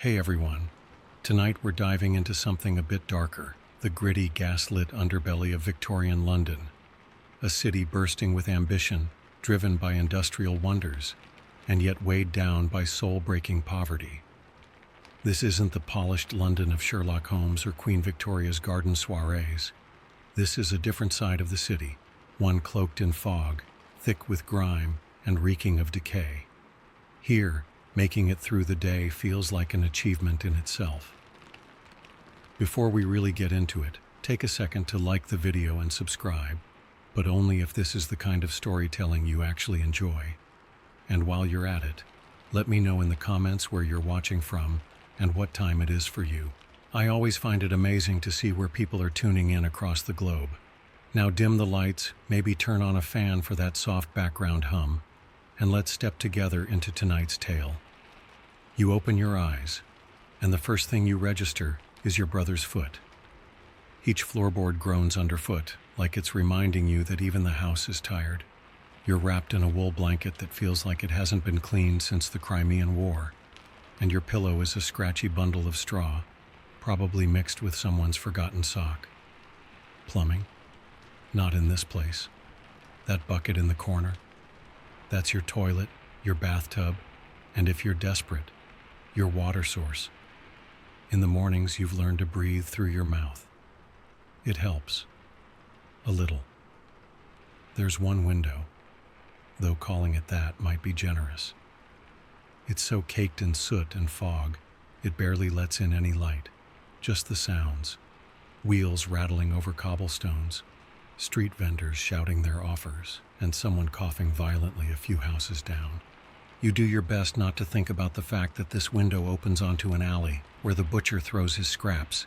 Hey everyone. Tonight we're diving into something a bit darker, the gritty, gaslit underbelly of Victorian London. A city bursting with ambition, driven by industrial wonders, and yet weighed down by soul-breaking poverty. This isn't the polished London of Sherlock Holmes or Queen Victoria's garden soirees. This is a different side of the city, one cloaked in fog, thick with grime, and reeking of decay. Here, making it through the day feels like an achievement in itself. Before we really get into it, take a second to like the video and subscribe, but only if this is the kind of storytelling you actually enjoy. And while you're at it, let me know in the comments where you're watching from and what time it is for you. I always find it amazing to see where people are tuning in across the globe. Now dim the lights, maybe turn on a fan for that soft background hum, and let's step together into tonight's tale. You open your eyes, and the first thing you register is your brother's foot. Each floorboard groans underfoot, like it's reminding you that even the house is tired. You're wrapped in a wool blanket that feels like it hasn't been cleaned since the Crimean War, and your pillow is a scratchy bundle of straw, probably mixed with someone's forgotten sock. Plumbing? Not in this place. That bucket in the corner? That's your toilet, your bathtub, and if you're desperate, your water source. In the mornings, you've learned to breathe through your mouth. It helps. A little. There's one window, though calling it that might be generous. It's so caked in soot and fog, it barely lets in any light, just the sounds. Wheels rattling over cobblestones, street vendors shouting their offers, and someone coughing violently a few houses down. You do your best not to think about the fact that this window opens onto an alley where the butcher throws his scraps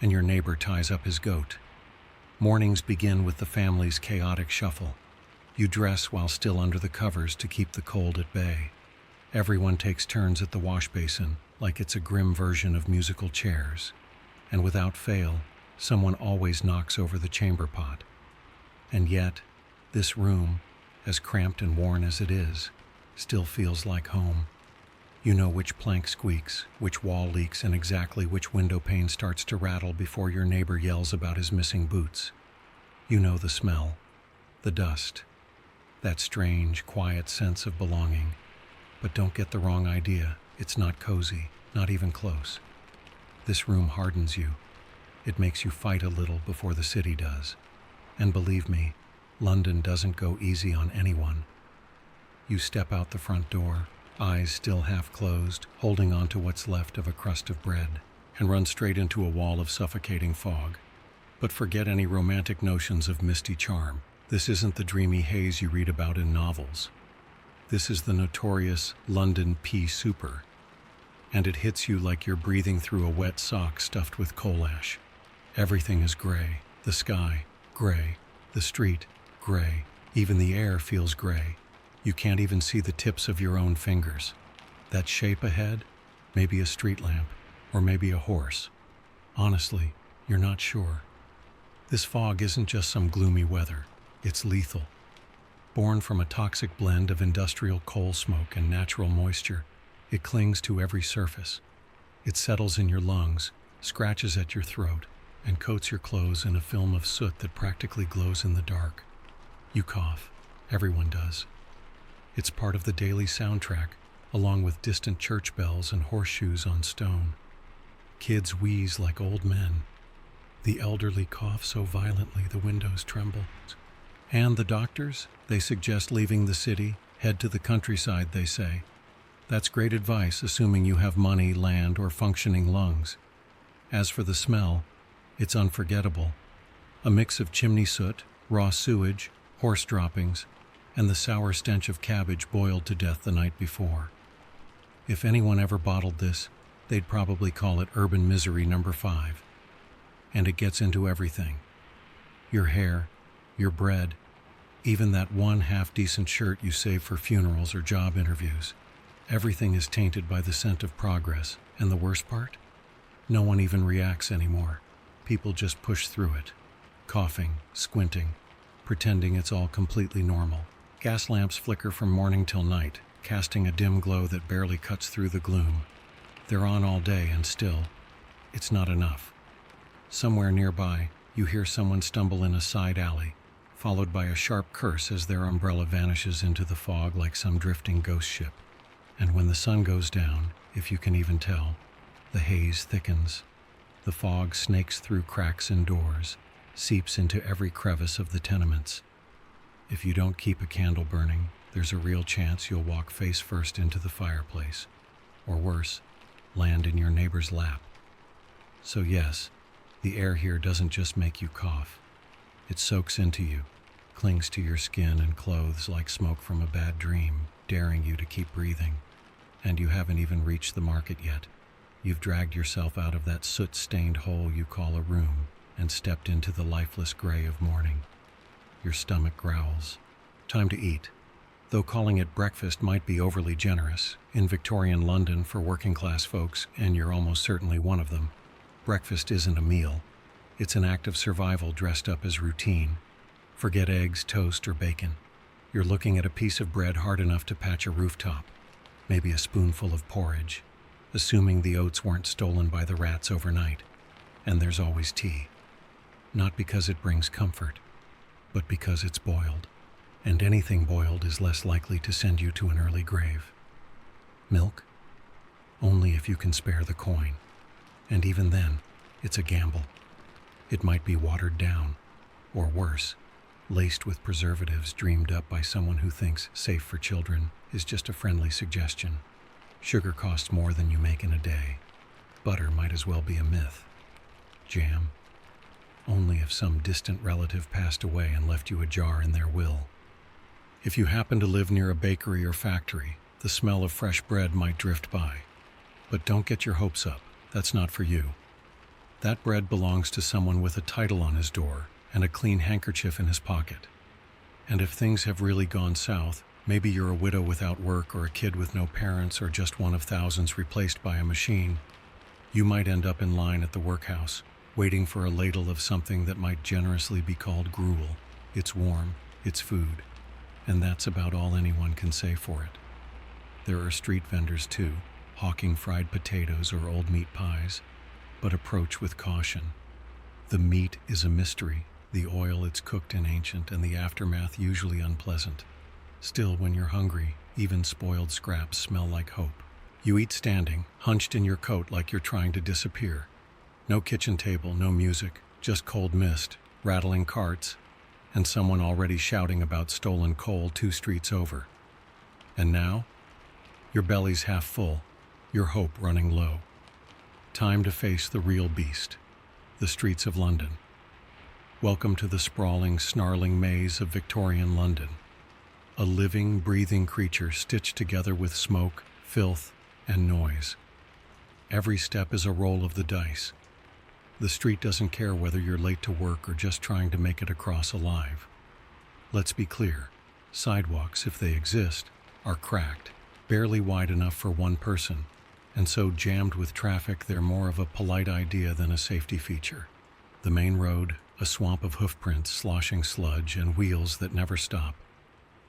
and your neighbor ties up his goat. Mornings begin with the family's chaotic shuffle. You dress while still under the covers to keep the cold at bay. Everyone takes turns at the wash basin like it's a grim version of musical chairs. And without fail, someone always knocks over the chamber pot. And yet, this room, as cramped and worn as it is, still feels like home. You know which plank squeaks, which wall leaks, and exactly which window pane starts to rattle before your neighbor yells about his missing boots. You know the smell, the dust, that strange, quiet sense of belonging. But don't get the wrong idea, it's not cozy, not even close. This room hardens you. It makes you fight a little before the city does. And believe me, London doesn't go easy on anyone. You step out the front door, eyes still half closed, holding on to what's left of a crust of bread, and run straight into a wall of suffocating fog. But forget any romantic notions of misty charm. This isn't the dreamy haze you read about in novels. This is the notorious London pea super, and it hits you like you're breathing through a wet sock stuffed with coal ash. Everything is gray. The sky, gray. The street, gray. Even the air feels gray. You can't even see the tips of your own fingers. That shape ahead? Maybe a street lamp, or maybe a horse. Honestly, you're not sure. This fog isn't just some gloomy weather. It's lethal. Born from a toxic blend of industrial coal smoke and natural moisture, it clings to every surface. It settles in your lungs, scratches at your throat, and coats your clothes in a film of soot that practically glows in the dark. You cough. Everyone does. It's part of the daily soundtrack, along with distant church bells and horseshoes on stone. Kids wheeze like old men. The elderly cough so violently the windows tremble. And the doctors? They suggest leaving the city, head to the countryside, they say. That's great advice, assuming you have money, land, or functioning lungs. As for the smell, it's unforgettable. A mix of chimney soot, raw sewage, horse droppings, and the sour stench of cabbage boiled to death the night before. If anyone ever bottled this, they'd probably call it urban misery number 5. And it gets into everything. Your hair, your bread, even that one half-decent shirt you save for funerals or job interviews. Everything is tainted by the scent of progress, and the worst part? No one even reacts anymore. People just push through it, coughing, squinting, pretending it's all completely normal. Gas lamps flicker from morning till night, casting a dim glow that barely cuts through the gloom. They're on all day and still, it's not enough. Somewhere nearby, you hear someone stumble in a side alley, followed by a sharp curse as their umbrella vanishes into the fog like some drifting ghost ship. And when the sun goes down, if you can even tell, the haze thickens. The fog snakes through cracks in doors, seeps into every crevice of the tenements. If you don't keep a candle burning, there's a real chance you'll walk face first into the fireplace. Or worse, land in your neighbor's lap. So yes, the air here doesn't just make you cough. It soaks into you, clings to your skin and clothes like smoke from a bad dream, daring you to keep breathing. And you haven't even reached the market yet. You've dragged yourself out of that soot-stained hole you call a room and stepped into the lifeless gray of morning. Your stomach growls. Time to eat. Though calling it breakfast might be overly generous, in Victorian London for working-class folks, and you're almost certainly one of them, breakfast isn't a meal. It's an act of survival dressed up as routine. Forget eggs, toast, or bacon. You're looking at a piece of bread hard enough to patch a rooftop, maybe a spoonful of porridge, assuming the oats weren't stolen by the rats overnight. And there's always tea. Not because it brings comfort, but because it's boiled. And anything boiled is less likely to send you to an early grave. Milk? Only if you can spare the coin. And even then, it's a gamble. It might be watered down, or worse, laced with preservatives dreamed up by someone who thinks safe for children is just a friendly suggestion. Sugar costs more than you make in a day. Butter might as well be a myth. Jam? Only if some distant relative passed away and left you a jar in their will. If you happen to live near a bakery or factory, the smell of fresh bread might drift by. But don't get your hopes up. That's not for you. That bread belongs to someone with a title on his door and a clean handkerchief in his pocket. And if things have really gone south, maybe you're a widow without work or a kid with no parents or just one of thousands replaced by a machine, you might end up in line at the workhouse, waiting for a ladle of something that might generously be called gruel. It's warm, it's food, and that's about all anyone can say for it. There are street vendors too, hawking fried potatoes or old meat pies, but approach with caution. The meat is a mystery, the oil it's cooked in ancient, and the aftermath usually unpleasant. Still, when you're hungry, even spoiled scraps smell like hope. You eat standing, hunched in your coat like you're trying to disappear. No kitchen table, no music, just cold mist, rattling carts, and someone already shouting about stolen coal 2 streets over. And now, your belly's half full, your hope running low. Time to face the real beast, the streets of London. Welcome to the sprawling, snarling maze of Victorian London. A living, breathing creature stitched together with smoke, filth, and noise. Every step is a roll of the dice. The street doesn't care whether you're late to work or just trying to make it across alive. Let's be clear, sidewalks, if they exist, are cracked, barely wide enough for one person, and so jammed with traffic they're more of a polite idea than a safety feature. The main road, a swamp of hoofprints, sloshing sludge, and wheels that never stop.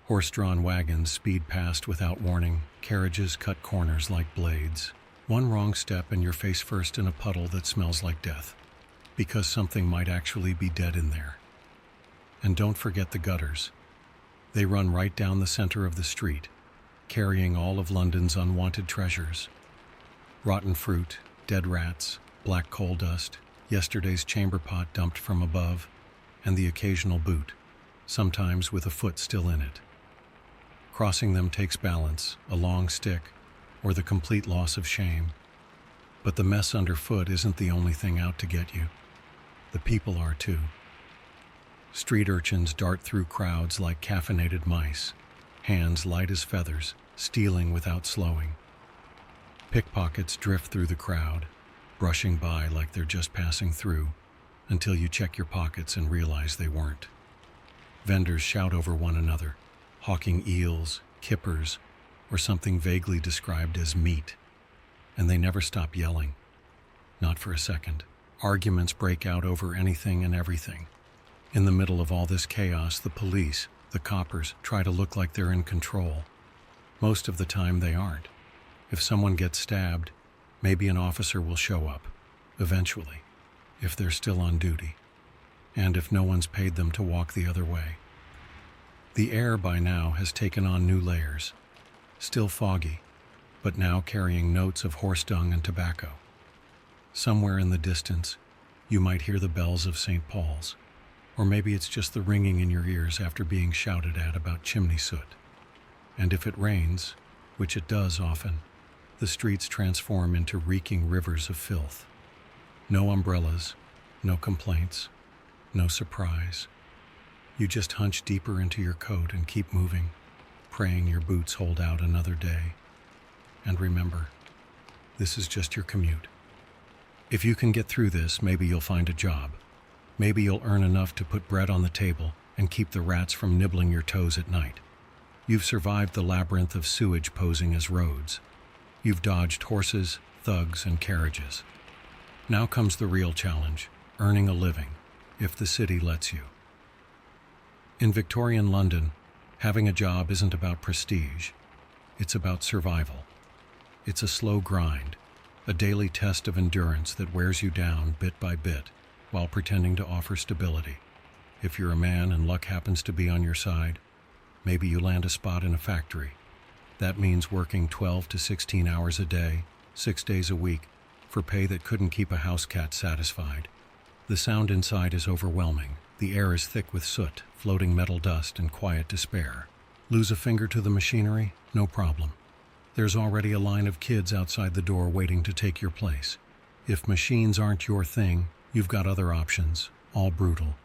Horse-drawn wagons speed past without warning, carriages cut corners like blades. One wrong step and you're face first in a puddle that smells like death, because something might actually be dead in there. And don't forget the gutters. They run right down the center of the street, carrying all of London's unwanted treasures. Rotten fruit, dead rats, black coal dust, yesterday's chamber pot dumped from above, and the occasional boot, sometimes with a foot still in it. Crossing them takes balance, a long stick, or the complete loss of shame. But the mess underfoot isn't the only thing out to get you. The people are too. Street urchins dart through crowds like caffeinated mice, hands light as feathers, stealing without slowing. Pickpockets drift through the crowd, brushing by like they're just passing through, until you check your pockets and realize they weren't. Vendors shout over one another, hawking eels, kippers, or something vaguely described as meat, and they never stop yelling. Not for a second. Arguments break out over anything and everything. In the middle of all this chaos, the police, the coppers, try to look like they're in control. Most of the time they aren't. If someone gets stabbed, Maybe an officer will show up, eventually, if they're still on duty, and if no one's paid them to walk the other way. The air by now has taken on new layers, still foggy, but now carrying notes of horse dung and tobacco. Somewhere in the distance, you might hear the bells of St. Paul's, or maybe it's just the ringing in your ears after being shouted at about chimney soot. And if it rains, which it does often, the streets transform into reeking rivers of filth. No umbrellas, no complaints, no surprise. You just hunch deeper into your coat and keep moving, praying your boots hold out another day. And remember, this is just your commute. If you can get through this, maybe you'll find a job. Maybe you'll earn enough to put bread on the table and keep the rats from nibbling your toes at night. You've survived the labyrinth of sewage posing as roads. You've dodged horses, thugs, and carriages. Now comes the real challenge, earning a living, if the city lets you. In Victorian London, having a job isn't about prestige. It's about survival. It's a slow grind, a daily test of endurance that wears you down bit by bit while pretending to offer stability. If you're a man and luck happens to be on your side, maybe you land a spot in a factory. That means working 12 to 16 hours a day, 6 days a week, for pay that couldn't keep a house cat satisfied. The sound inside is overwhelming. The air is thick with soot, floating metal dust, and quiet despair. Lose a finger to the machinery? No problem. There's already a line of kids outside the door waiting to take your place. If machines aren't your thing, you've got other options, all brutal.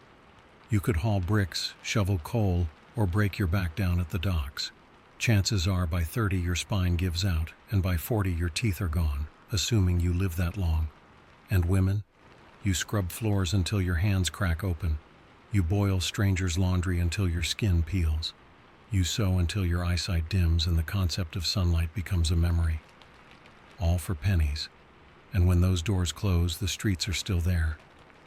You could haul bricks, shovel coal, or break your back down at the docks. Chances are by 30 your spine gives out, and by 40 your teeth are gone, assuming you live that long. And women? You scrub floors until your hands crack open. You boil strangers' laundry until your skin peels. You sew until your eyesight dims and the concept of sunlight becomes a memory. All for pennies. And when those doors close, the streets are still there.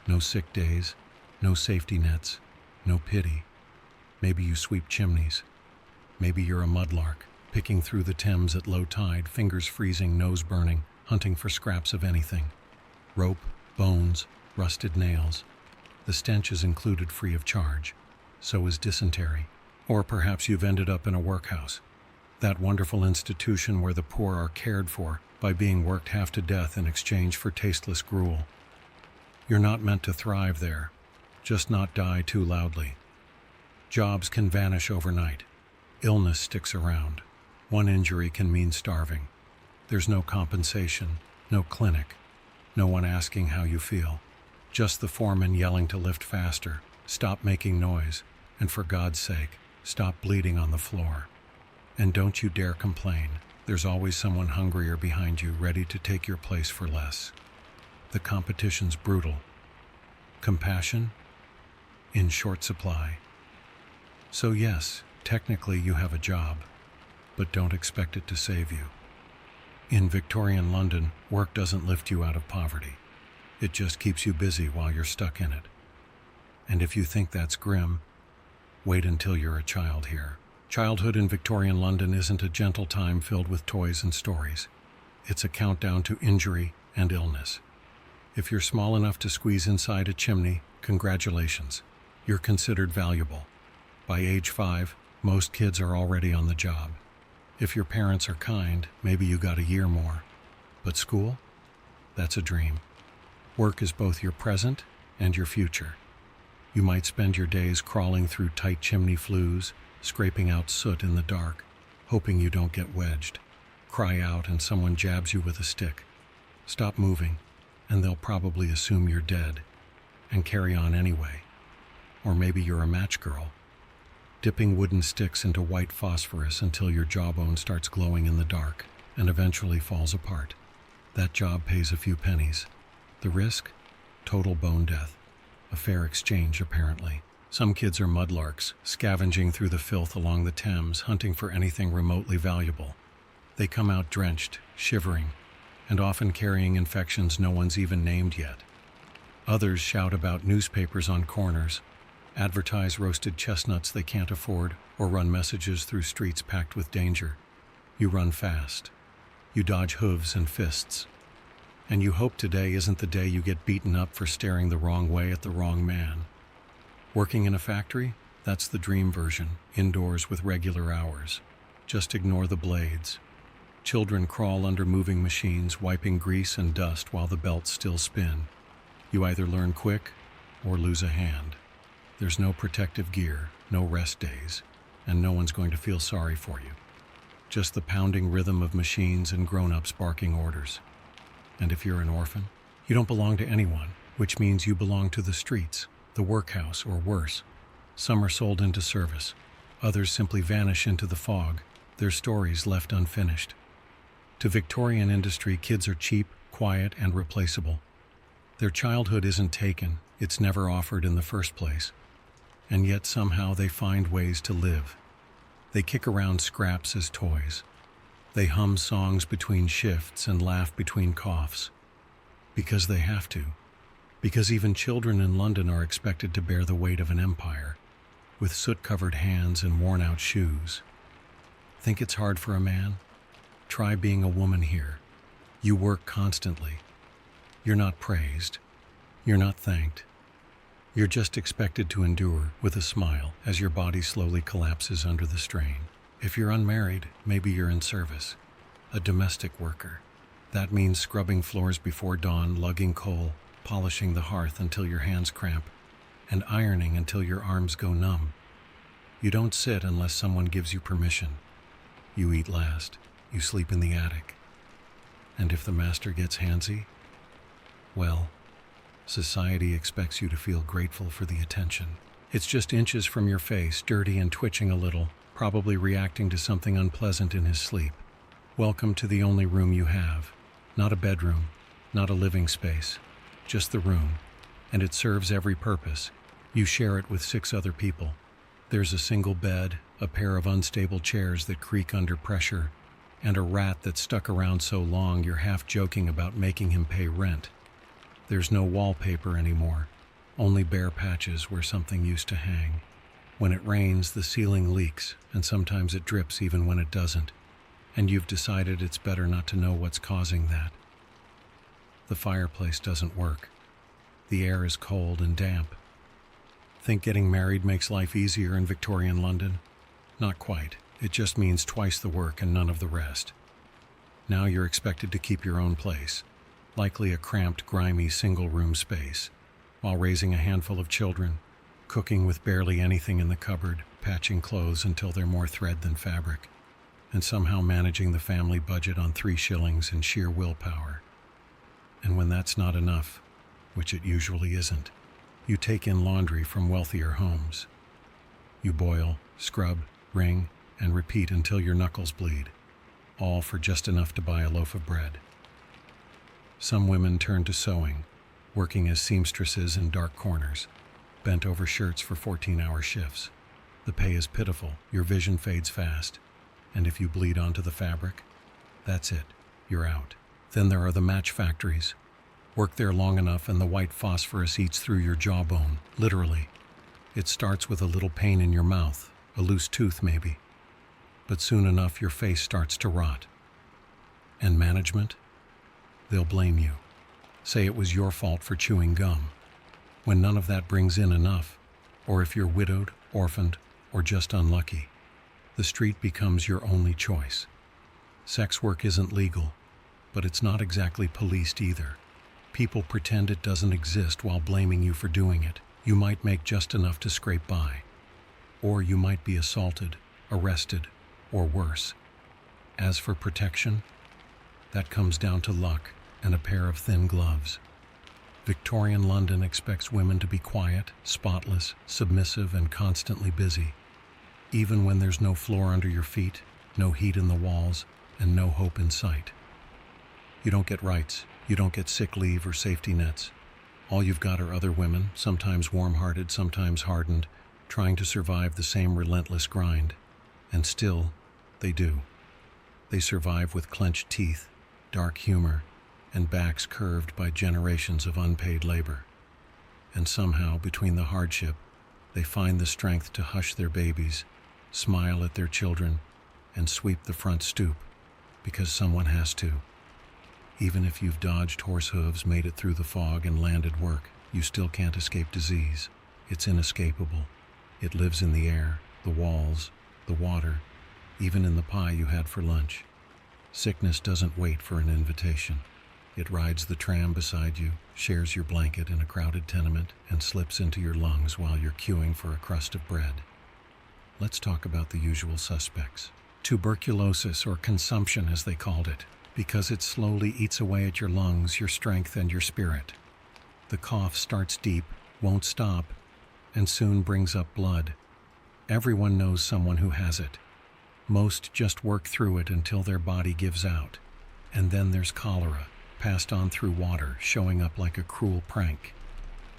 No sick days, no safety nets, no pity. Maybe you sweep chimneys. Maybe you're a mudlark, picking through the Thames at low tide, fingers freezing, nose burning, hunting for scraps of anything. Rope, bones, rusted nails. The stench is included free of charge. So is dysentery. Or perhaps you've ended up in a workhouse, that wonderful institution where the poor are cared for by being worked half to death in exchange for tasteless gruel. You're not meant to thrive there, just not die too loudly. Jobs can vanish overnight. Illness sticks around. One injury can mean starving. There's no compensation, no clinic, no one asking how you feel. Just the foreman yelling to lift faster, stop making noise, and for God's sake, stop bleeding on the floor. And don't you dare complain. There's always someone hungrier behind you, ready to take your place for less. The competition's brutal. Compassion? In short supply. So yes, technically you have a job, but don't expect it to save you. In Victorian London, work doesn't lift you out of poverty. It just keeps you busy while you're stuck in it. And if you think that's grim, wait until you're a child here. Childhood in Victorian London isn't a gentle time filled with toys and stories. It's a countdown to injury and illness. If you're small enough to squeeze inside a chimney, congratulations. You're considered valuable. By age 5, most kids are already on the job. If your parents are kind, maybe you got a year more. But school? That's a dream. Work is both your present and your future. You might spend your days crawling through tight chimney flues, scraping out soot in the dark, hoping you don't get wedged. Cry out and someone jabs you with a stick. Stop moving, and they'll probably assume you're dead, and carry on anyway. Or maybe you're a match girl, dipping wooden sticks into white phosphorus until your jawbone starts glowing in the dark, and eventually falls apart. That job pays a few pennies. The risk? Total bone death. A fair exchange, apparently. Some kids are mudlarks, scavenging through the filth along the Thames, hunting for anything remotely valuable. They come out drenched, shivering, and often carrying infections no one's even named yet. Others shout about newspapers on corners, advertise roasted chestnuts they can't afford, or run messages through streets packed with danger. You run fast. You dodge hooves and fists. And you hope today isn't the day you get beaten up for staring the wrong way at the wrong man. Working in a factory? That's the dream version, indoors with regular hours. Just ignore the blades. Children crawl under moving machines, wiping grease and dust while the belts still spin. You either learn quick or lose a hand. There's no protective gear, no rest days, and no one's going to feel sorry for you. Just the pounding rhythm of machines and grown-ups barking orders. And if you're an orphan, you don't belong to anyone, which means you belong to the streets, the workhouse, or worse. Some are sold into service. Others simply vanish into the fog, their stories left unfinished. To Victorian industry, kids are cheap, quiet, and replaceable. Their childhood isn't taken, it's never offered in the first place. And yet somehow they find ways to live. They kick around scraps as toys. They hum songs between shifts and laugh between coughs. Because they have to. Because even children in London are expected to bear the weight of an empire, with soot-covered hands and worn-out shoes. Think it's hard for a man? Try being a woman here. You work constantly. You're not praised. You're not thanked. You're just expected to endure with a smile as your body slowly collapses under the strain. If you're unmarried, maybe you're in service. A domestic worker. That means scrubbing floors before dawn, lugging coal, polishing the hearth until your hands cramp, and ironing until your arms go numb. You don't sit unless someone gives you permission. You eat last. You sleep in the attic. And if the master gets handsy, well, society expects you to feel grateful for the attention. It's just inches from your face, dirty and twitching a little, probably reacting to something unpleasant in his sleep. Welcome to the only room you have. Not a bedroom, not a living space, just the room. And it serves every purpose. You share it with 6 other people. There's a single bed, a pair of unstable chairs that creak under pressure, and a rat that's stuck around so long you're half joking about making him pay rent. There's no wallpaper anymore, only bare patches where something used to hang. When it rains, the ceiling leaks, and sometimes it drips even when it doesn't, and you've decided it's better not to know what's causing that. The fireplace doesn't work. The air is cold and damp. Think getting married makes life easier in Victorian London? Not quite. It just means twice the work and none of the rest. Now you're expected to keep your own place, likely a cramped, grimy, single-room space, while raising a handful of children, cooking with barely anything in the cupboard, patching clothes until they're more thread than fabric, and somehow managing the family budget on 3 shillings and sheer willpower. And when that's not enough, which it usually isn't, you take in laundry from wealthier homes. You boil, scrub, wring, and repeat until your knuckles bleed, all for just enough to buy a loaf of bread. Some women turn to sewing, working as seamstresses in dark corners, bent over shirts for 14-hour shifts. The pay is pitiful, your vision fades fast, and if you bleed onto the fabric, that's it, you're out. Then there are the match factories. Work there long enough and the white phosphorus eats through your jawbone, literally. It starts with a little pain in your mouth, a loose tooth maybe. But soon enough your face starts to rot. And management? They'll blame you. Say it was your fault for chewing gum. When none of that brings in enough, or if you're widowed, orphaned, or just unlucky, the street becomes your only choice. Sex work isn't legal, but it's not exactly policed either. People pretend it doesn't exist while blaming you for doing it. You might make just enough to scrape by. Or you might be assaulted, arrested, or worse. As for protection, that comes down to luck and a pair of thin gloves. Victorian London expects women to be quiet, spotless, submissive, and constantly busy. Even when there's no floor under your feet, no heat in the walls, and no hope in sight. You don't get rights. You don't get sick leave or safety nets. All you've got are other women, sometimes warm-hearted, sometimes hardened, trying to survive the same relentless grind. And still, they do. They survive with clenched teeth, dark humor, and backs curved by generations of unpaid labor. And somehow, between the hardship, they find the strength to hush their babies, smile at their children, and sweep the front stoop, because someone has to. Even if you've dodged horse hooves, made it through the fog, and landed work, you still can't escape disease. It's inescapable. It lives in the air, the walls, the water, even in the pie you had for lunch. Sickness doesn't wait for an invitation. It rides the tram beside you, shares your blanket in a crowded tenement, and slips into your lungs while you're queuing for a crust of bread. Let's talk about the usual suspects. Tuberculosis, or consumption as they called it, because it slowly eats away at your lungs, your strength, and your spirit. The cough starts deep, won't stop, and soon brings up blood. Everyone knows someone who has it. Most just work through it until their body gives out. And then there's cholera, passed on through water, showing up like a cruel prank.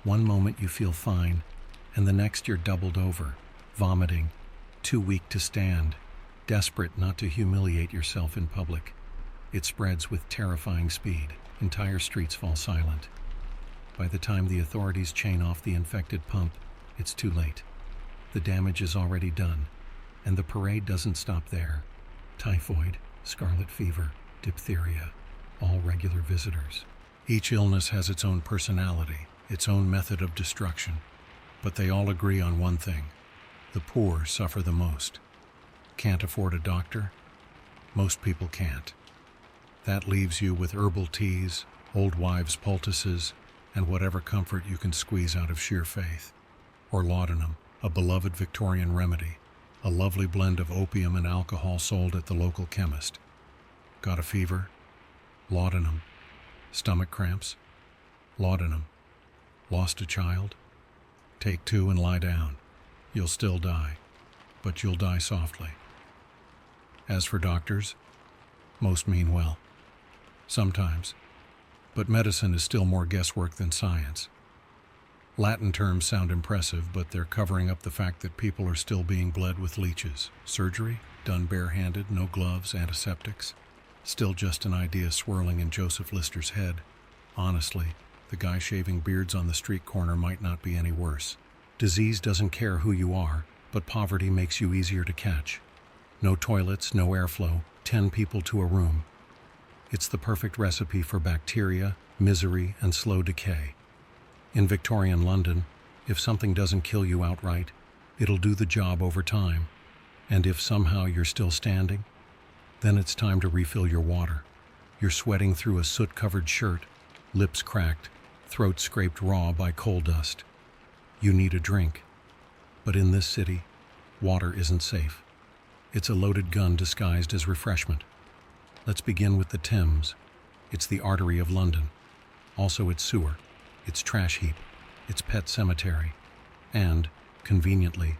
One moment you feel fine, and the next you're doubled over, vomiting, too weak to stand, desperate not to humiliate yourself in public. It spreads with terrifying speed. Entire streets fall silent. By the time the authorities chain off the infected pump, it's too late. The damage is already done, and the parade doesn't stop there. Typhoid, scarlet fever, diphtheria, all regular visitors. Each illness has its own personality, its own method of destruction, but they all agree on one thing: the poor suffer the most. Can't afford a doctor? Most people can't. That leaves you with herbal teas, old wives' poultices, and whatever comfort you can squeeze out of sheer faith. Or laudanum, a beloved Victorian remedy, a lovely blend of opium and alcohol sold at the local chemist. Got a fever? Laudanum. Stomach cramps? Laudanum. Lost a child? Take 2 and lie down. You'll still die, but you'll die softly. As for doctors, most mean well. Sometimes. But medicine is still more guesswork than science. Latin terms sound impressive, but they're covering up the fact that people are still being bled with leeches. Surgery, done barehanded, no gloves, antiseptics. Still just an idea swirling in Joseph Lister's head. Honestly, the guy shaving beards on the street corner might not be any worse. Disease doesn't care who you are, but poverty makes you easier to catch. No toilets, no airflow, 10 people to a room. It's the perfect recipe for bacteria, misery, and slow decay. In Victorian London, if something doesn't kill you outright, it'll do the job over time. And if somehow you're still standing, then it's time to refill your water. You're sweating through a soot-covered shirt, lips cracked, throat scraped raw by coal dust. You need a drink. But in this city, water isn't safe. It's a loaded gun disguised as refreshment. Let's begin with the Thames. It's the artery of London. Also its sewer, its trash heap, its pet cemetery, and, conveniently,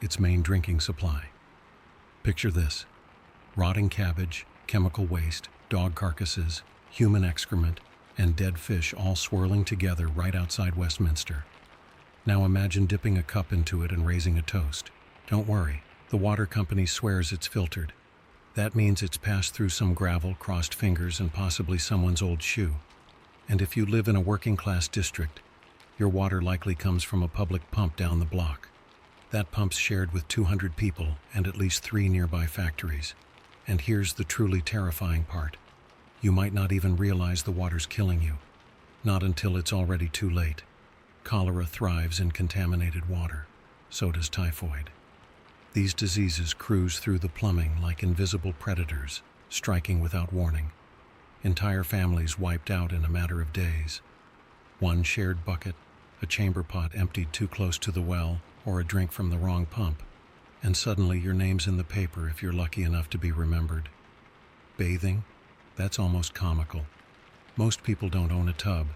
its main drinking supply. Picture this: rotting cabbage, chemical waste, dog carcasses, human excrement, and dead fish all swirling together right outside Westminster. Now imagine dipping a cup into it and raising a toast. Don't worry, the water company swears it's filtered. That means it's passed through some gravel, crossed fingers, and possibly someone's old shoe. And if you live in a working-class district, your water likely comes from a public pump down the block. That pump's shared with 200 people and at least 3 nearby factories. And here's the truly terrifying part: you might not even realize the water's killing you. Not until it's already too late. Cholera thrives in contaminated water. So does typhoid. These diseases cruise through the plumbing like invisible predators, striking without warning. Entire families wiped out in a matter of days. One shared bucket, a chamber pot emptied too close to the well, or a drink from the wrong pump, and suddenly your name's in the paper if you're lucky enough to be remembered. Bathing? That's almost comical. Most people don't own a tub.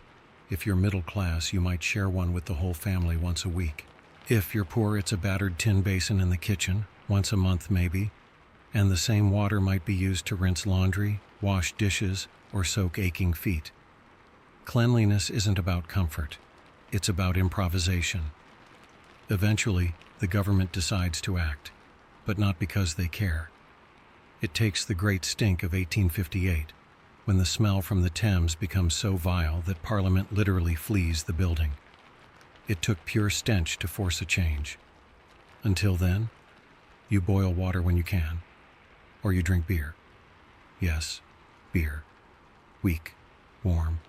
If you're middle class, you might share one with the whole family once a week. If you're poor, it's a battered tin basin in the kitchen, once a month maybe, and the same water might be used to rinse laundry, wash dishes, or soak aching feet. Cleanliness isn't about comfort. It's about improvisation. Eventually, the government decides to act, but not because they care. It takes the Great Stink of 1858, when the smell from the Thames becomes so vile that Parliament literally flees the building. It took pure stench to force a change. Until then, you boil water when you can, or you drink beer. Yes, beer. Weak, warm,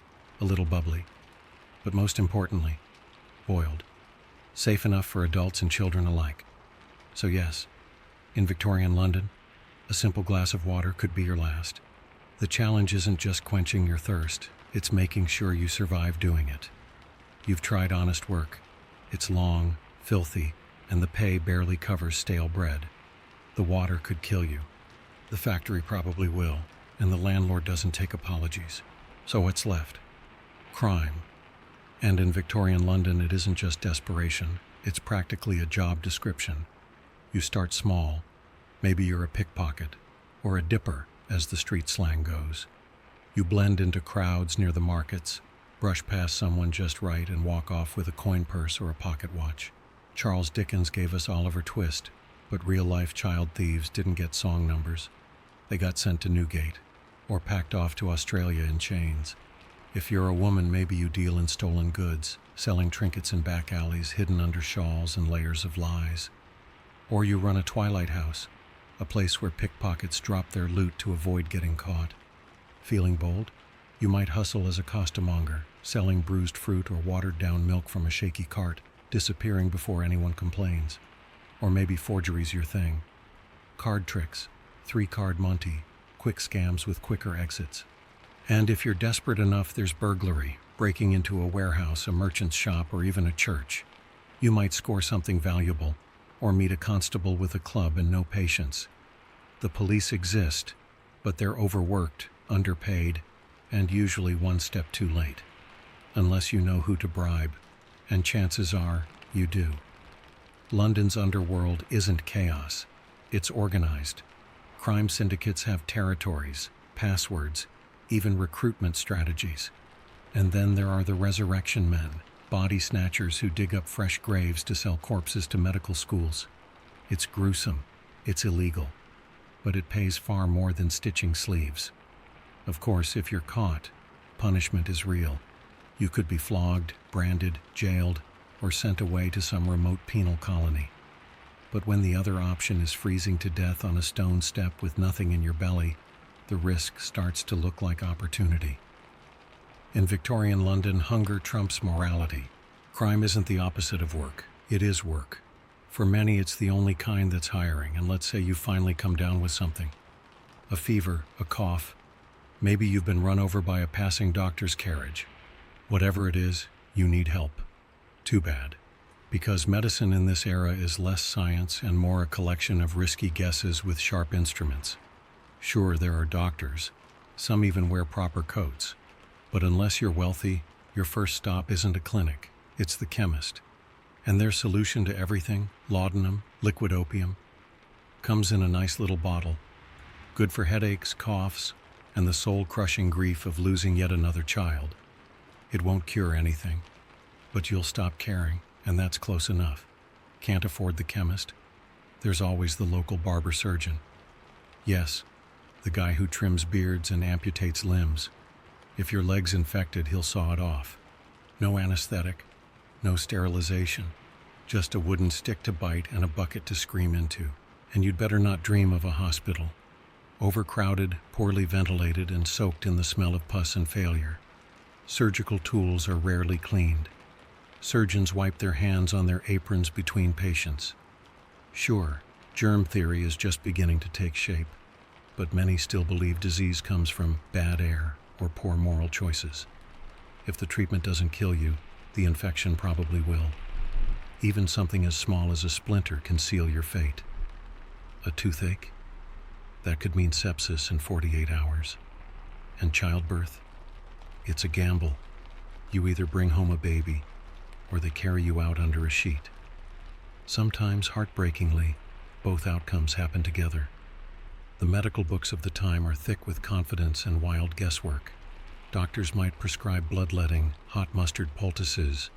a little bubbly, but most importantly, boiled. Safe enough for adults and children alike. So yes, in Victorian London, a simple glass of water could be your last. The challenge isn't just quenching your thirst, it's making sure you survive doing it. You've tried honest work. It's long, filthy, and the pay barely covers stale bread. The water could kill you. The factory probably will, and the landlord doesn't take apologies. So what's left? Crime. And in Victorian London, it isn't just desperation, it's practically a job description. You start small. Maybe you're a pickpocket, or a dipper, as the street slang goes. You blend into crowds near the markets, brush past someone just right, and walk off with a coin purse or a pocket watch. Charles Dickens gave us Oliver Twist, but real-life child thieves didn't get song numbers. They got sent to Newgate, or packed off to Australia in chains. If you're a woman, maybe you deal in stolen goods, selling trinkets in back alleys hidden under shawls and layers of lies. Or you run a twilight house, a place where pickpockets drop their loot to avoid getting caught. Feeling bold? You might hustle as a costermonger, selling bruised fruit or watered-down milk from a shaky cart, disappearing before anyone complains. Or maybe forgery's your thing. Card tricks, 3-card Monty, quick scams with quicker exits. And if you're desperate enough, there's burglary, breaking into a warehouse, a merchant's shop, or even a church. You might score something valuable, or meet a constable with a club and no patience. The police exist, but they're overworked, underpaid, and usually one step too late. Unless you know who to bribe, and chances are you do. London's underworld isn't chaos, it's organized. Crime syndicates have territories, passwords, even recruitment strategies. And then there are the resurrection men, body snatchers who dig up fresh graves to sell corpses to medical schools. It's gruesome, it's illegal, but it pays far more than stitching sleeves. Of course, if you're caught, punishment is real. You could be flogged, branded, jailed, or sent away to some remote penal colony. But when the other option is freezing to death on a stone step with nothing in your belly, the risk starts to look like opportunity. In Victorian London, hunger trumps morality. Crime isn't the opposite of work, it is work. For many, it's the only kind that's hiring, and let's say you finally come down with something. A fever, a cough, maybe you've been run over by a passing doctor's carriage. Whatever it is, you need help. Too bad. Because medicine in this era is less science and more a collection of risky guesses with sharp instruments. Sure, there are doctors. Some even wear proper coats. But unless you're wealthy, your first stop isn't a clinic, it's the chemist. And their solution to everything, laudanum, liquid opium, comes in a nice little bottle. Good for headaches, coughs, and the soul-crushing grief of losing yet another child. It won't cure anything, but you'll stop caring, and that's close enough. Can't afford the chemist? There's always the local barber surgeon. Yes, the guy who trims beards and amputates limbs. If your leg's infected, he'll saw it off. No anesthetic, no sterilization, just a wooden stick to bite and a bucket to scream into. And you'd better not dream of a hospital. Overcrowded, poorly ventilated, and soaked in the smell of pus and failure. Surgical tools are rarely cleaned. Surgeons wipe their hands on their aprons between patients. Sure, germ theory is just beginning to take shape, but many still believe disease comes from bad air or poor moral choices. If the treatment doesn't kill you, the infection probably will. Even something as small as a splinter can seal your fate. A toothache? That could mean sepsis in 48 hours. And childbirth? It's a gamble. You either bring home a baby, or they carry you out under a sheet. Sometimes, heartbreakingly, both outcomes happen together. The medical books of the time are thick with confidence and wild guesswork. Doctors might prescribe bloodletting, hot mustard poultices,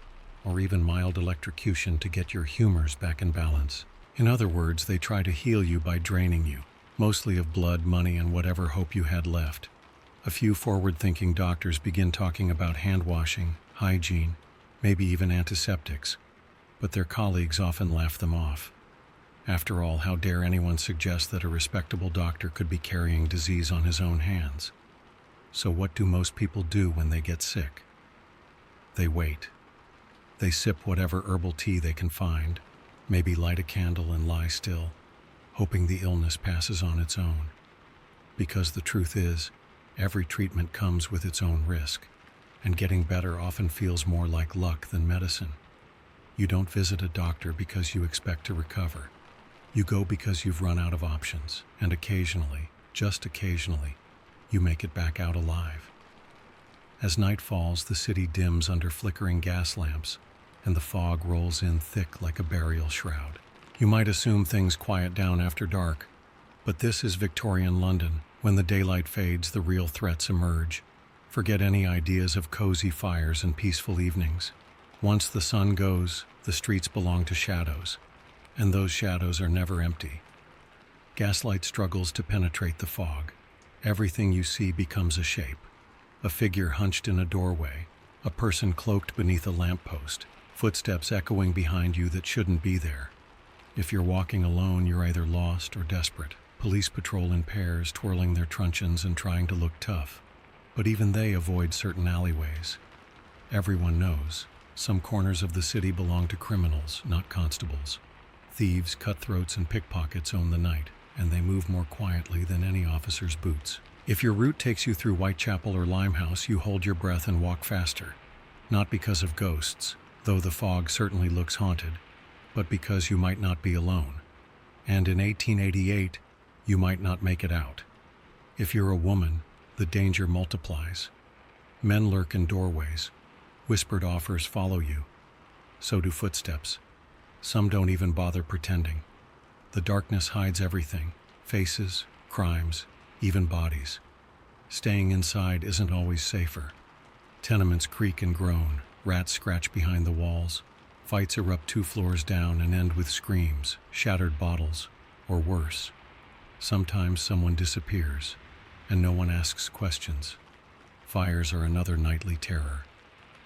or even mild electrocution to get your humors back in balance. In other words, they try to heal you by draining you, mostly of blood, money, and whatever hope you had left. A few forward-thinking doctors begin talking about hand-washing, hygiene, maybe even antiseptics, but their colleagues often laugh them off. After all, how dare anyone suggest that a respectable doctor could be carrying disease on his own hands? So what do most people do when they get sick? They wait. They sip whatever herbal tea they can find, maybe light a candle and lie still, hoping the illness passes on its own. Because the truth is, every treatment comes with its own risk, and getting better often feels more like luck than medicine. You don't visit a doctor because you expect to recover. You go because you've run out of options, and occasionally, just occasionally, you make it back out alive. As night falls, the city dims under flickering gas lamps, and the fog rolls in thick like a burial shroud. You might assume things quiet down after dark, but this is Victorian London. When the daylight fades, the real threats emerge. Forget any ideas of cozy fires and peaceful evenings. Once the sun goes, the streets belong to shadows, and those shadows are never empty. Gaslight struggles to penetrate the fog. Everything you see becomes a shape. A figure hunched in a doorway, a person cloaked beneath a lamppost, footsteps echoing behind you that shouldn't be there. If you're walking alone, you're either lost or desperate. Police patrol in pairs, twirling their truncheons and trying to look tough. But even they avoid certain alleyways. Everyone knows, some corners of the city belong to criminals, not constables. Thieves, cutthroats, and pickpockets own the night, and they move more quietly than any officer's boots. If your route takes you through Whitechapel or Limehouse, you hold your breath and walk faster. Not because of ghosts, though the fog certainly looks haunted, but because you might not be alone. And in 1888, you might not make it out. If you're a woman, the danger multiplies. Men lurk in doorways. Whispered offers follow you. So do footsteps. Some don't even bother pretending. The darkness hides everything: faces, crimes, even bodies. Staying inside isn't always safer. Tenements creak and groan, rats scratch behind the walls. Fights erupt 2 floors down and end with screams, shattered bottles, or worse. Sometimes someone disappears, and no one asks questions. Fires are another nightly terror.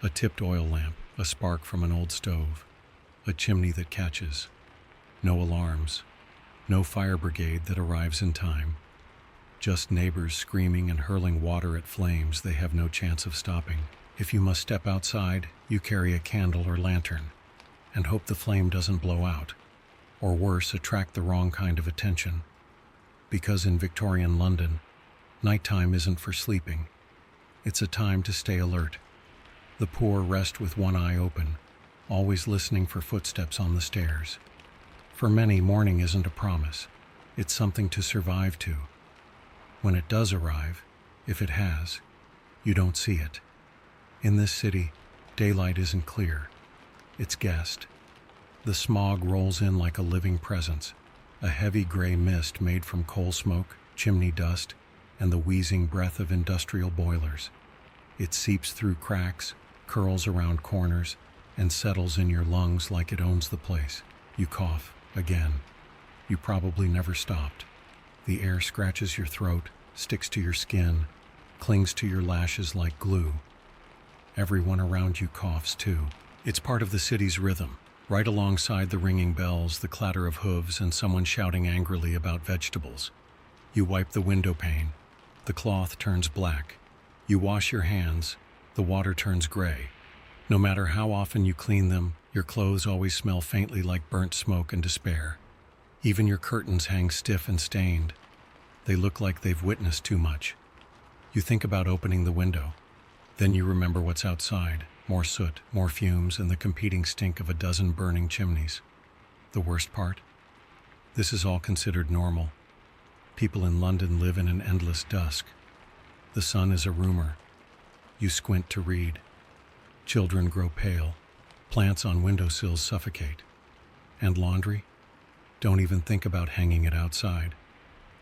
A tipped oil lamp, a spark from an old stove, a chimney that catches. No alarms, no fire brigade that arrives in time. Just neighbors screaming and hurling water at flames they have no chance of stopping. If you must step outside, you carry a candle or lantern, and hope the flame doesn't blow out, or worse, attract the wrong kind of attention. Because in Victorian London, nighttime isn't for sleeping. It's a time to stay alert. The poor rest with one eye open, always listening for footsteps on the stairs. For many, morning isn't a promise. It's something to survive to. When it does arrive, if it has, you don't see it. In this city, daylight isn't clear. It's guessed. The smog rolls in like a living presence, a heavy gray mist made from coal smoke, chimney dust, and the wheezing breath of industrial boilers. It seeps through cracks, curls around corners, and settles in your lungs like it owns the place. You cough, again. You probably never stopped. The air scratches your throat, sticks to your skin, clings to your lashes like glue. Everyone around you coughs too. It's part of the city's rhythm. Right alongside the ringing bells, the clatter of hooves, and someone shouting angrily about vegetables. You wipe the window pane. The cloth turns black. You wash your hands. The water turns gray. No matter how often you clean them, your clothes always smell faintly like burnt smoke and despair. Even your curtains hang stiff and stained. They look like they've witnessed too much. You think about opening the window. Then you remember what's outside. More soot, more fumes, and the competing stink of a dozen burning chimneys. The worst part? This is all considered normal. People in London live in an endless dusk. The sun is a rumor. You squint to read. Children grow pale. Plants on windowsills suffocate. And laundry? Don't even think about hanging it outside,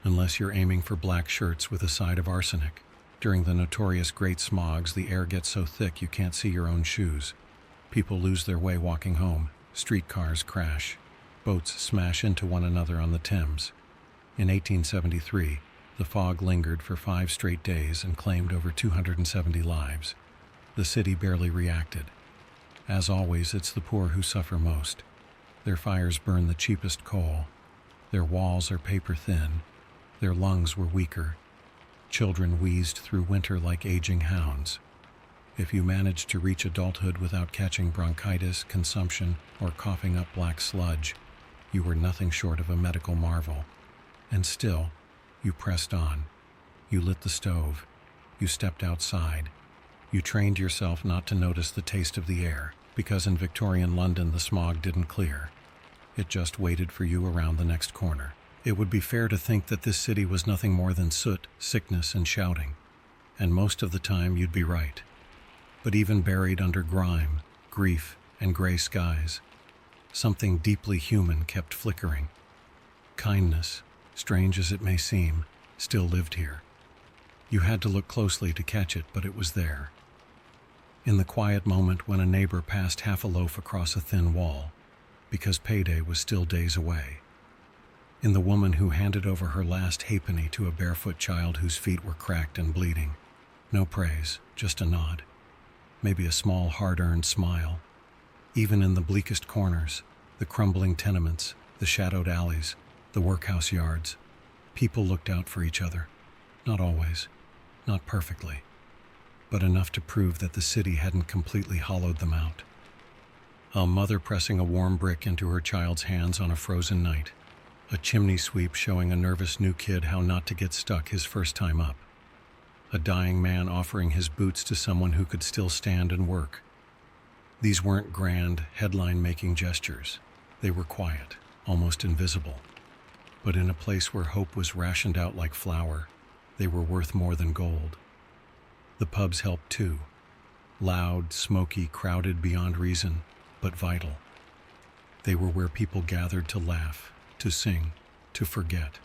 unless you're aiming for black shirts with a side of arsenic. During the notorious Great Smogs, the air gets so thick you can't see your own shoes. People lose their way walking home. Streetcars crash. Boats smash into one another on the Thames. In 1873, the fog lingered for 5 straight days and claimed over 270 lives. The city barely reacted. As always, it's the poor who suffer most. Their fires burn the cheapest coal. Their walls are paper thin. Their lungs were weaker. Children wheezed through winter like aging hounds. If you managed to reach adulthood without catching bronchitis, consumption, or coughing up black sludge, you were nothing short of a medical marvel. And still, you pressed on. You lit the stove. You stepped outside. You trained yourself not to notice the taste of the air, because in Victorian London the smog didn't clear. It just waited for you around the next corner. It would be fair to think that this city was nothing more than soot, sickness, and shouting. And most of the time you'd be right. But even buried under grime, grief, and gray skies, something deeply human kept flickering. Kindness, strange as it may seem, still lived here. You had to look closely to catch it, but it was there. In the quiet moment when a neighbor passed half a loaf across a thin wall, because payday was still days away. In the woman who handed over her last halfpenny to a barefoot child whose feet were cracked and bleeding. No praise, just a nod. Maybe a small, hard-earned smile. Even in the bleakest corners, the crumbling tenements, the shadowed alleys, the workhouse yards, people looked out for each other. Not always, not perfectly, but enough to prove that the city hadn't completely hollowed them out. A mother pressing a warm brick into her child's hands on a frozen night. A chimney sweep showing a nervous new kid how not to get stuck his first time up. A dying man offering his boots to someone who could still stand and work. These weren't grand, headline-making gestures. They were quiet, almost invisible. But in a place where hope was rationed out like flour, they were worth more than gold. The pubs helped too. Loud, smoky, crowded beyond reason, but vital. They were where people gathered to laugh, to sing, to forget.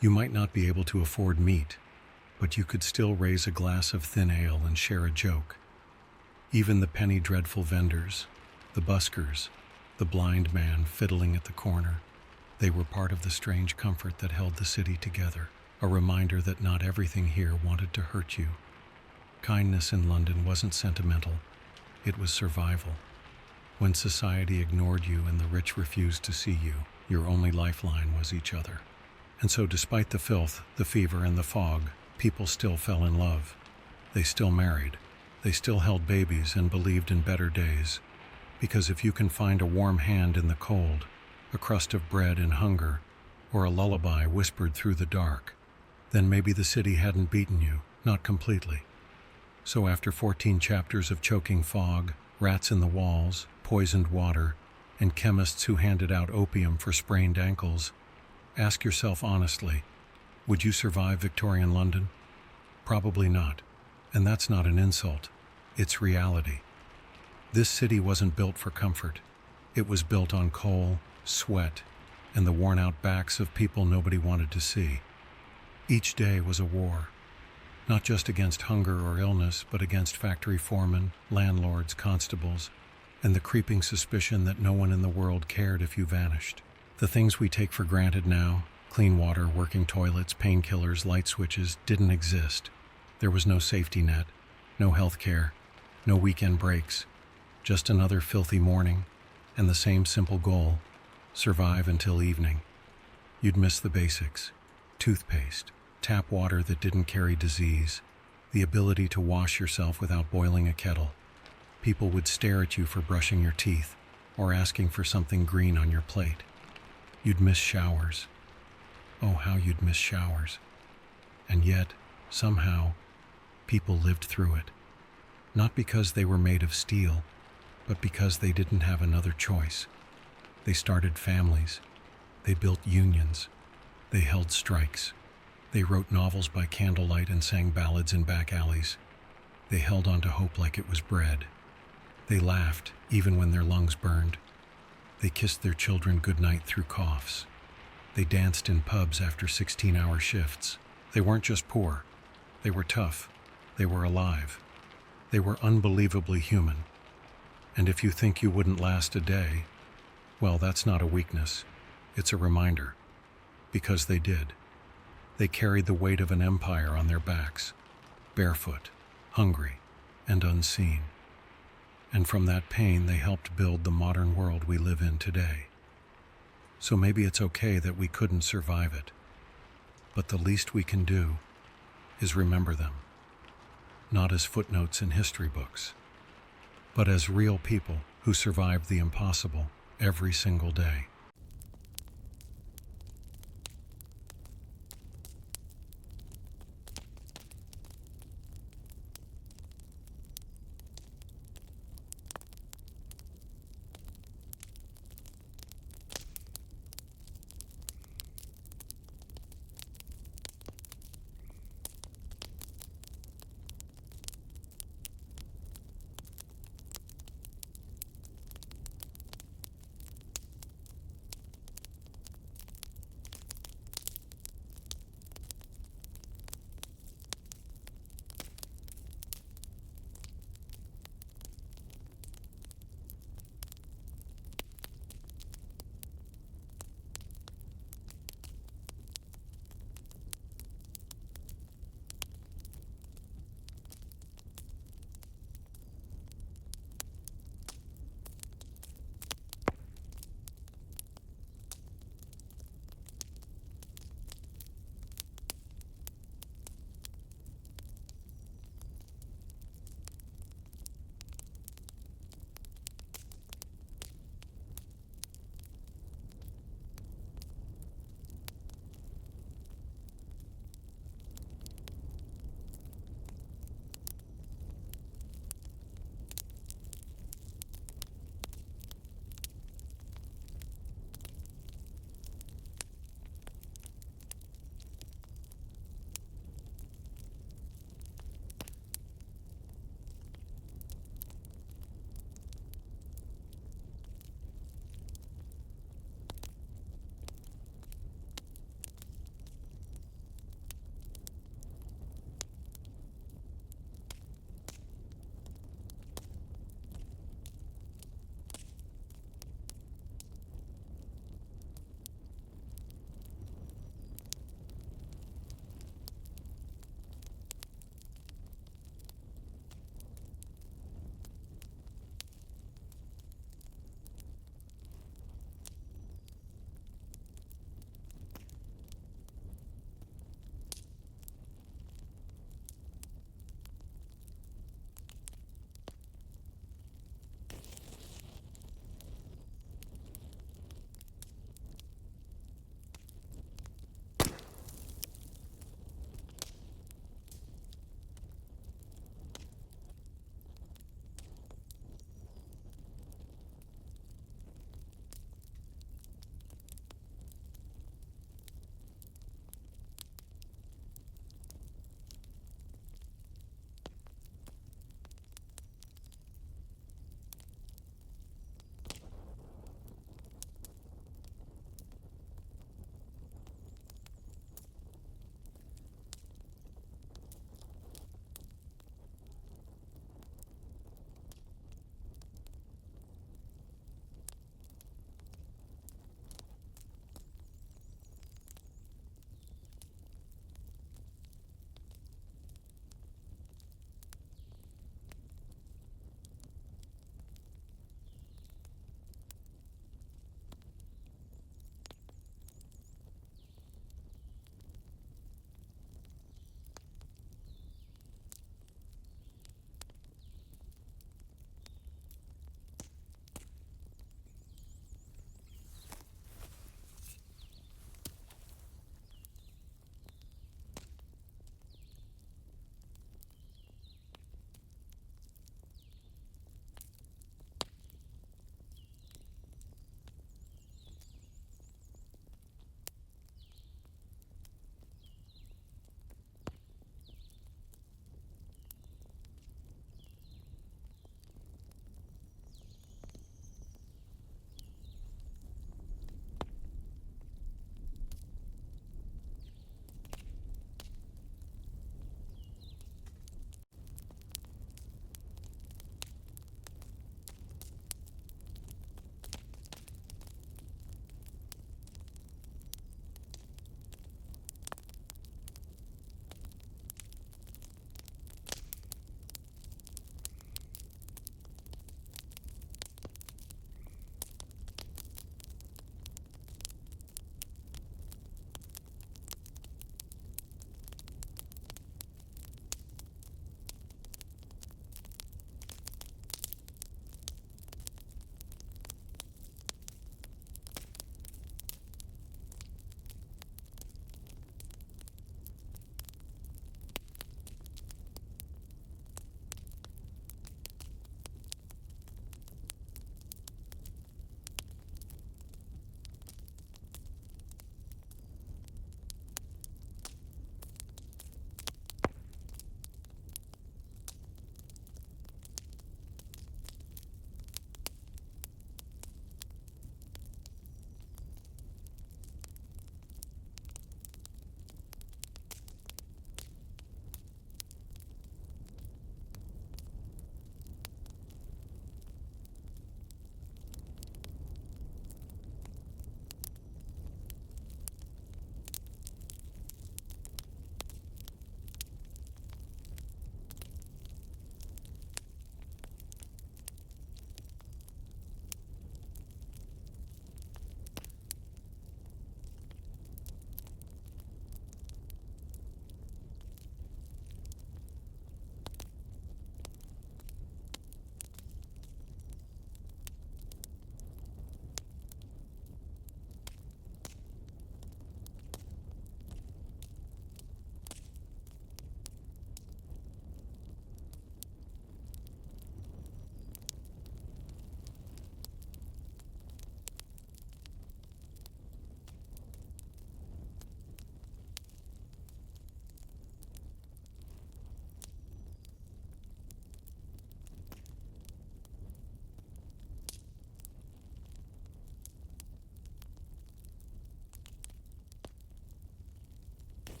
You might not be able to afford meat, but you could still raise a glass of thin ale and share a joke. Even the penny dreadful vendors, the buskers, the blind man fiddling at the corner, they were part of the strange comfort that held the city together, a reminder that not everything here wanted to hurt you. Kindness in London wasn't sentimental, it was survival. When society ignored you and the rich refused to see you, your only lifeline was each other. And so despite the filth, the fever, and the fog, people still fell in love. They still married. They still held babies and believed in better days. Because if you can find a warm hand in the cold, a crust of bread in hunger, or a lullaby whispered through the dark, then maybe the city hadn't beaten you, not completely. So after 14 chapters of choking fog, rats in the walls, poisoned water, and chemists who handed out opium for sprained ankles, ask yourself honestly, would you survive Victorian London? Probably not. And that's not an insult. It's reality. This city wasn't built for comfort. It was built on coal, sweat, and the worn-out backs of people nobody wanted to see. Each day was a war. Not just against hunger or illness, but against factory foremen, landlords, constables, and the creeping suspicion that no one in the world cared if you vanished. The things we take for granted now, clean water, working toilets, painkillers, light switches, didn't exist. There was no safety net, no health care, no weekend breaks, just another filthy morning, and the same simple goal, survive until evening. You'd miss the basics, toothpaste, tap water that didn't carry disease, the ability to wash yourself without boiling a kettle. People would stare at you for brushing your teeth or asking for something green on your plate. You'd miss showers. Oh, how you'd miss showers. And yet, somehow, people lived through it. Not because they were made of steel, but because they didn't have another choice. They started families. They built unions. They held strikes. They wrote novels by candlelight and sang ballads in back alleys. They held on to hope like it was bread. They laughed, even when their lungs burned. They kissed their children goodnight through coughs. They danced in pubs after 16-hour shifts. They weren't just poor. They were tough. They were alive. They were unbelievably human. And if you think you wouldn't last a day, well, that's not a weakness. It's a reminder. Because they did. They carried the weight of an empire on their backs, barefoot, hungry, and unseen. And from that pain, they helped build the modern world we live in today. So maybe it's okay that we couldn't survive it. But the least we can do is remember them, not as footnotes in history books, but as real people who survived the impossible every single day.